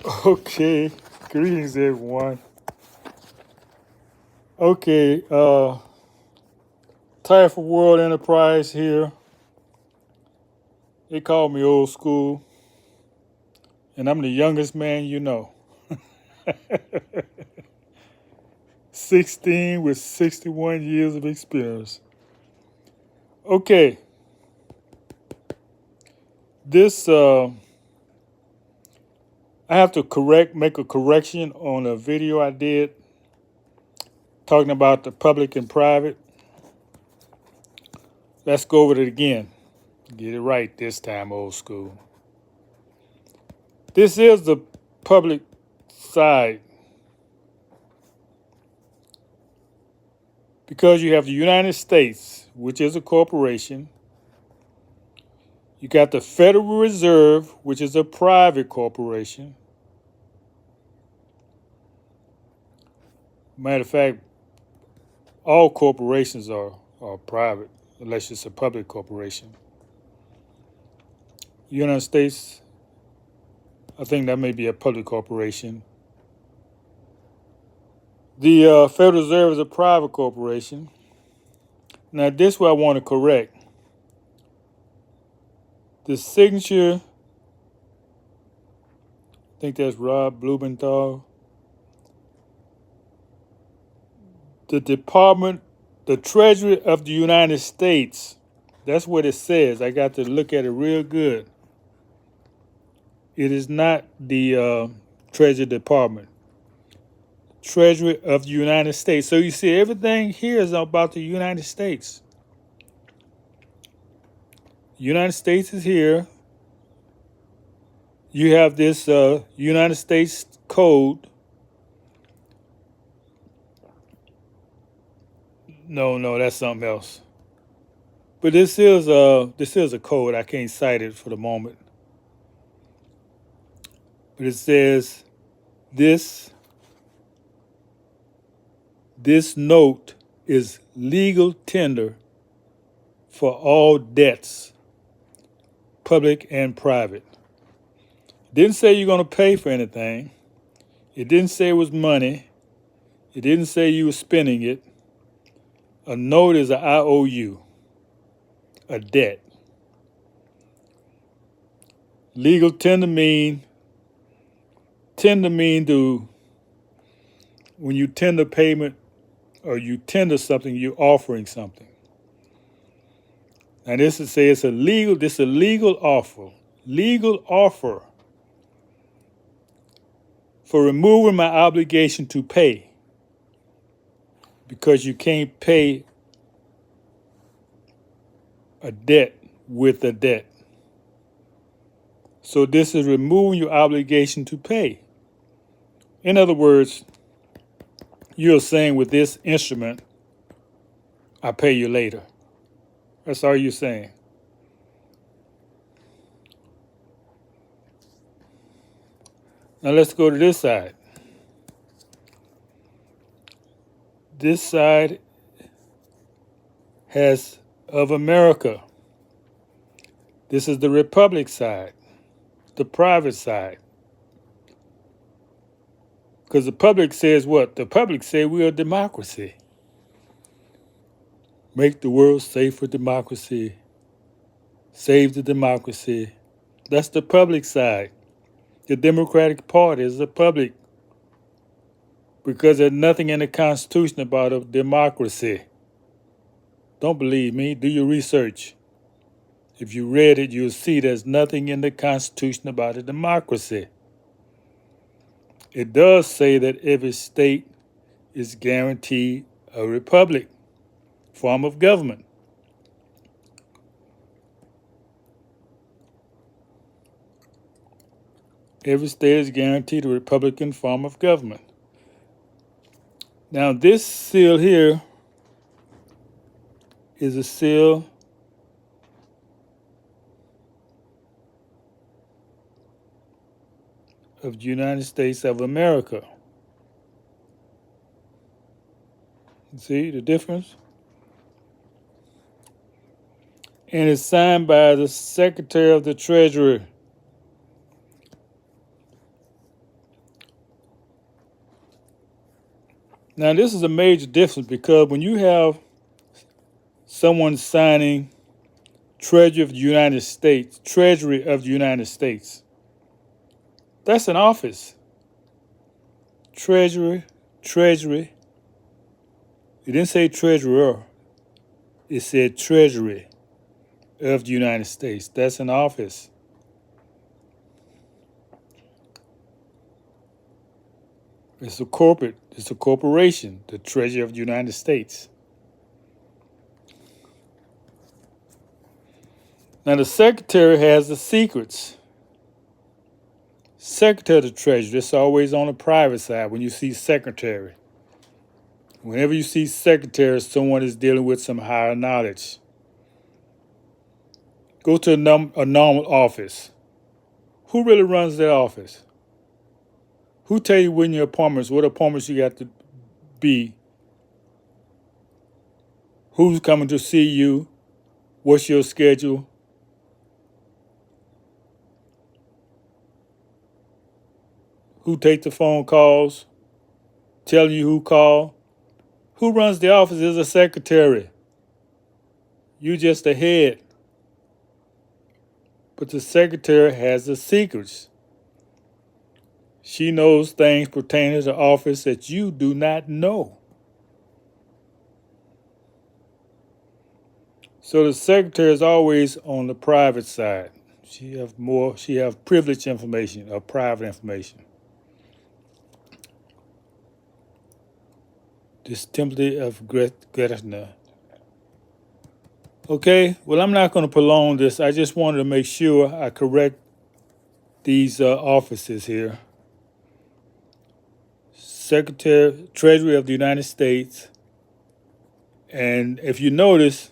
Okay, greetings everyone. Okay, TAIFA World Enterprise here. They call me old school, and I'm the youngest man you know. 16 with 61 years of experience. Okay, this I have to make a correction on a video I did talking about the public and private. Let's go over it again. Get it right this time, old school. This is the public side because you have the United States, which is a corporation. You got the Federal Reserve, which is a private corporation. Matter of fact, all corporations are private, unless it's a public corporation. United States, I think that may be a public corporation. The Federal Reserve is a private corporation. Now, this is what I want to correct. The signature, I think that's Rob Blumenthal. The Department, the Treasury of the United States. That's what it says. I got to look at it real good. It is not the Treasury Department. Treasury of the United States. So you see, everything here is about the United States. United States is here. You have this United States code. No, that's something else. But this is a code. I can't cite it for the moment. But it says this note is legal tender for all debts, public and private. It didn't say you're going to pay for anything. It didn't say it was money. It didn't say you were spending it. A note is an IOU, a debt. Legal tender mean to, when you tender payment or you tender something, you're offering something. And this is say it's a legal offer. Legal offer for removing my obligation to pay. Because you can't pay a debt with a debt. So this is removing your obligation to pay. In other words, you're saying with this instrument, I'll pay you later. That's all you're saying. Now let's go to this side. This side has of America. This is the Republic side, the private side. Because the public says what? The public say we're a democracy. Make the world safe for democracy. Save the democracy. That's the public side. The Democratic Party is the public. Because there's nothing in the Constitution about a democracy. Don't believe me? Do your research. If you read it, you'll see there's nothing in the Constitution about a democracy. It does say that every state is guaranteed a republic, form of government. Every state is guaranteed a Republican form of government. Now, this seal here is a seal of the United States of America. See the difference? And it's signed by the Secretary of the Treasury. Now, this is a major difference because when you have someone signing Treasury of the United States, Treasury of the United States, that's an office. Treasury. It didn't say treasurer. It said Treasury of the United States. That's an office. It's a corporation, the Treasury of the United States. Now the Secretary has the secrets. Secretary of the Treasury, it's always on the private side when you see Secretary. Whenever you see Secretary, someone is dealing with some higher knowledge. Go to a normal office. Who really runs that office? Who tell you when your appointments, what appointments you got to be? Who's coming to see you? What's your schedule? Who take the phone calls? Tell you who called? Who runs the office is a secretary. You just a head. But the secretary has the secrets. She knows things pertaining to the office that you do not know. So the secretary is always on the private side. She have privileged information or private information. This template of Gretna. Okay, well, I'm not going to prolong this. I just wanted to make sure I correct these offices here. Secretary, Treasury of the United States. And if you notice,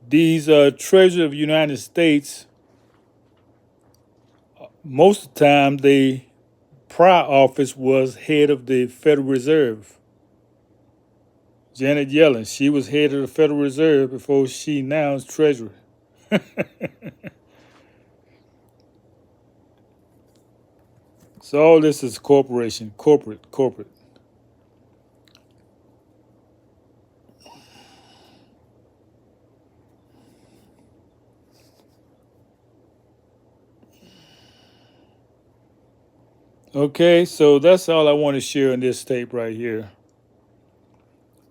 these Treasury of the United States, most of the time, the prior office was head of the Federal Reserve. Janet Yellen, she was head of the Federal Reserve before she now is Treasurer. So all this is corporation, corporate. Okay, so that's all I want to share in this tape right here.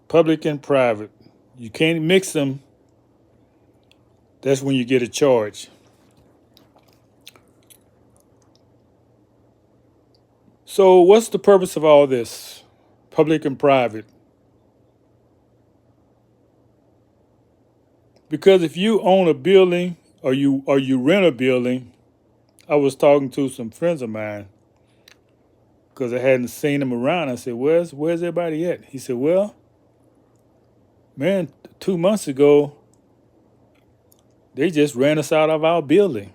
Public and private. You can't mix them. That's when you get a charge. So what's the purpose of all this? Public and private. Because if you own a building or you rent a building, I was talking to some friends of mine because I hadn't seen them around. I said, where's everybody at? He said, well, man, 2 months ago, they just ran us out of our building.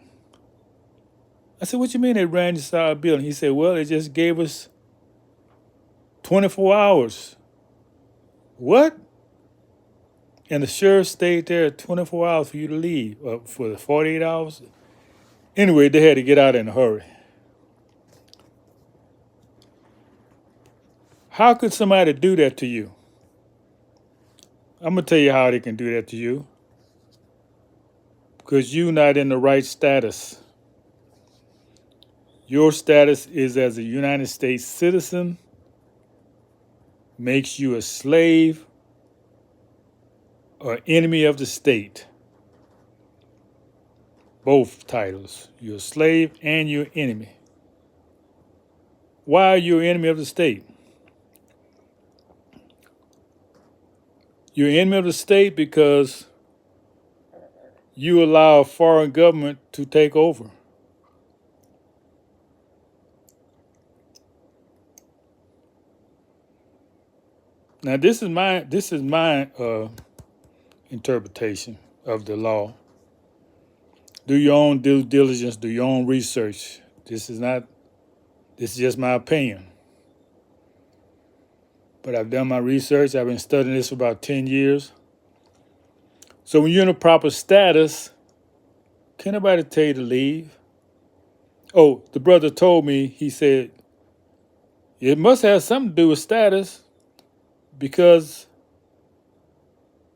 I said, what you mean they ran us out of our building? He said, well, they just gave us 24 hours. What? And the sheriff stayed there 24 hours for you to leave, for the 48 hours. Anyway, they had to get out in a hurry. How could somebody do that to you? I'm going to tell you how they can do that to you. Because you're not in the right status. Your status is as a United States citizen, makes you a slave or enemy of the state. Both titles. You're a slave and you're enemy. Why are you an enemy of the state? You're an enemy of the state because you allow a foreign government to take over. Now, this is my interpretation of the law. Do your own due diligence. Do your own research. This is just my opinion. But I've done my research. I've been studying this for about 10 years. So when you're in a proper status, can't nobody tell you to leave? Oh, the brother told me, he said, It must have something to do with status because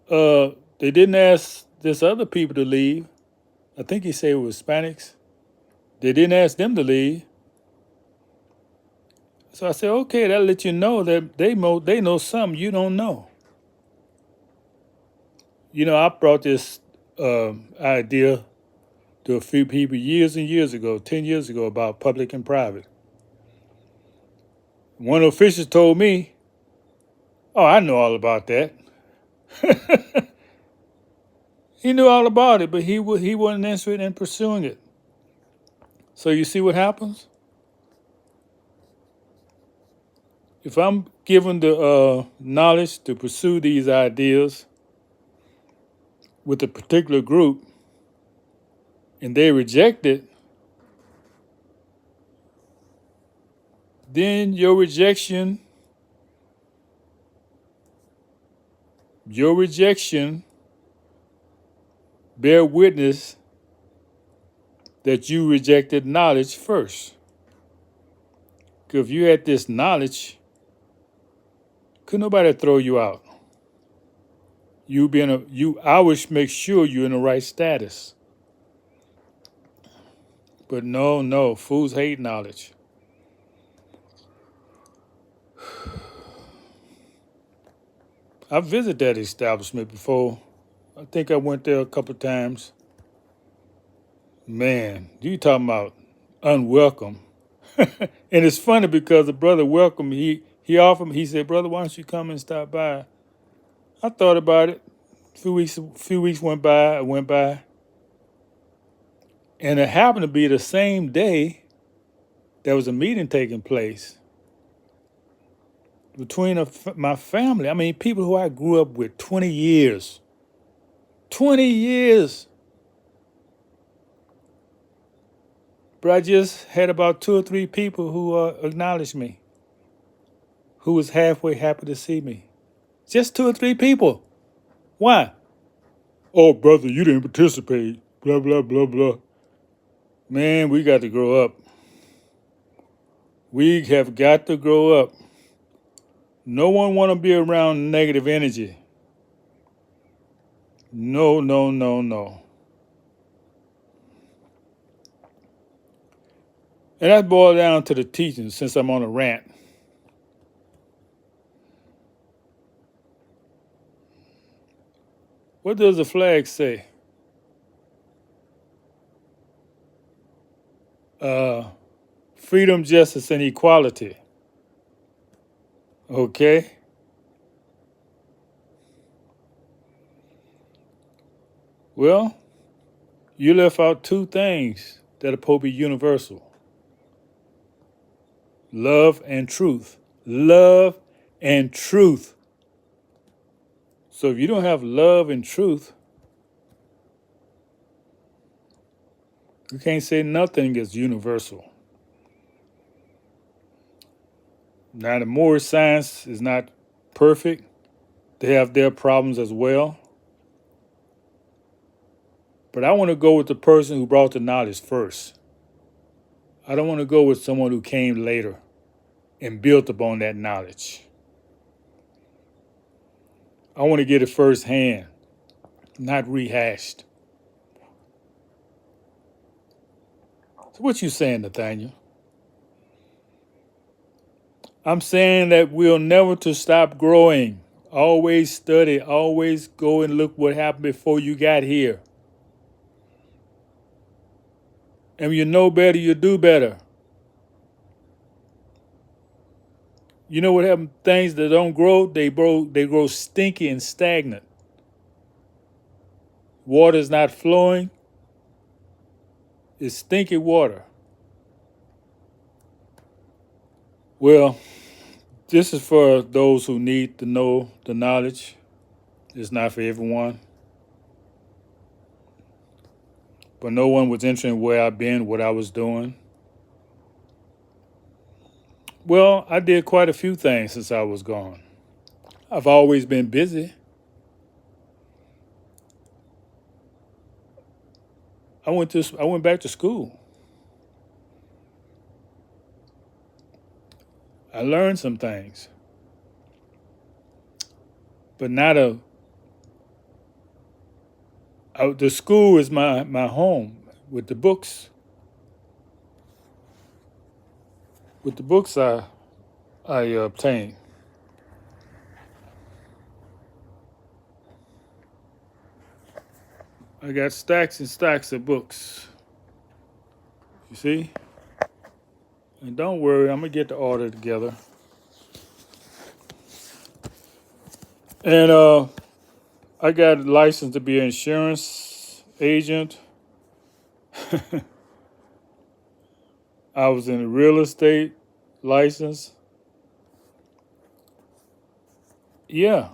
they didn't ask this other people to leave. I think he said it was Hispanics. They didn't ask them to leave. So I said, okay, that'll let you know that they know something you don't know. You know, I brought this idea to a few people years and years ago, 10 years ago, about public and private. One of the officials told me, oh, I know all about that. He knew all about it, but he wasn't interested in pursuing it. So you see what happens? If I'm given the knowledge to pursue these ideas with a particular group and they reject it, then your rejection bear witness that you rejected knowledge first. Because if you had this knowledge, could nobody throw you out. I would make sure you're in the right status. But no, fools hate knowledge. I've visited that establishment before. I think I went there a couple of times. Man, you talking about unwelcome. And it's funny because the brother welcomed me. He offered me, he said, brother, why don't you come and stop by? I thought about it. A few weeks went by, and it happened to be the same day there was a meeting taking place between my family. I mean, people who I grew up with 20 years. 20 years. But I just had about 2 or 3 people who acknowledged me, who was halfway happy to see me. Just 2 or 3 people. Why? Oh, brother, you didn't participate. Blah, blah, blah, blah. Man, we got to grow up. We have got to grow up. No one want to be around negative energy. No. And that boils down to the teaching, since I'm on a rant. What does the flag say? Freedom, justice, and equality. Okay? Well, you left out 2 things that are supposed to be universal. Love and truth. Love and truth. So if you don't have love and truth, you can't say nothing is universal. Now, the Moorish science is not perfect. They have their problems as well. But I want to go with the person who brought the knowledge first. I don't want to go with someone who came later and built upon that knowledge. I want to get it firsthand, not rehashed. So what you saying, Nathaniel? I'm saying that we'll never to stop growing. Always study. Always go and look what happened before you got here. And when you know better, you do better. You know what happens? Things that don't grow, they grow stinky and stagnant. Water's not flowing. It's stinky water. Well, this is for those who need to know the knowledge. It's not for everyone. But no one was interested in where I've been, what I was doing. Well, I did quite a few things since I was gone. I've always been busy. I went back to school. I learned some things, but not the school is my home with the books. With the books I obtained. I got stacks and stacks of books. You see? And don't worry, I'm gonna get the order together. And I got a license to be an insurance agent. I was in a real estate license. Yeah.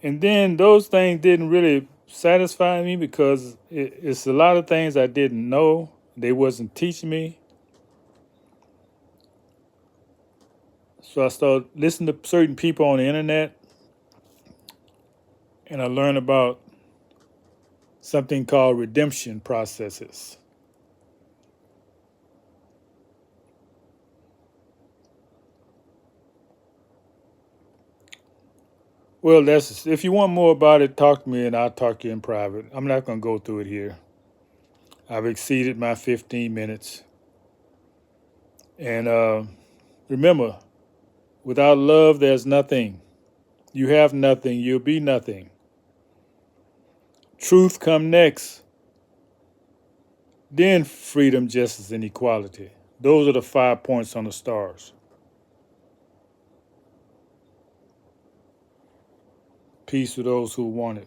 And then those things didn't really satisfy me because it's a lot of things I didn't know. They wasn't teaching me. So I started listening to certain people on the internet, and I learned about something called redemption processes. Well, that's if you want more about it, talk to me and I'll talk to you in private. I'm not going to go through it here. I've exceeded my 15 minutes. And remember, without love, there's nothing. You have nothing, you'll be nothing. Truth come next, then freedom, justice, and equality. Those are the 5 points on the stars. Peace to those who want it.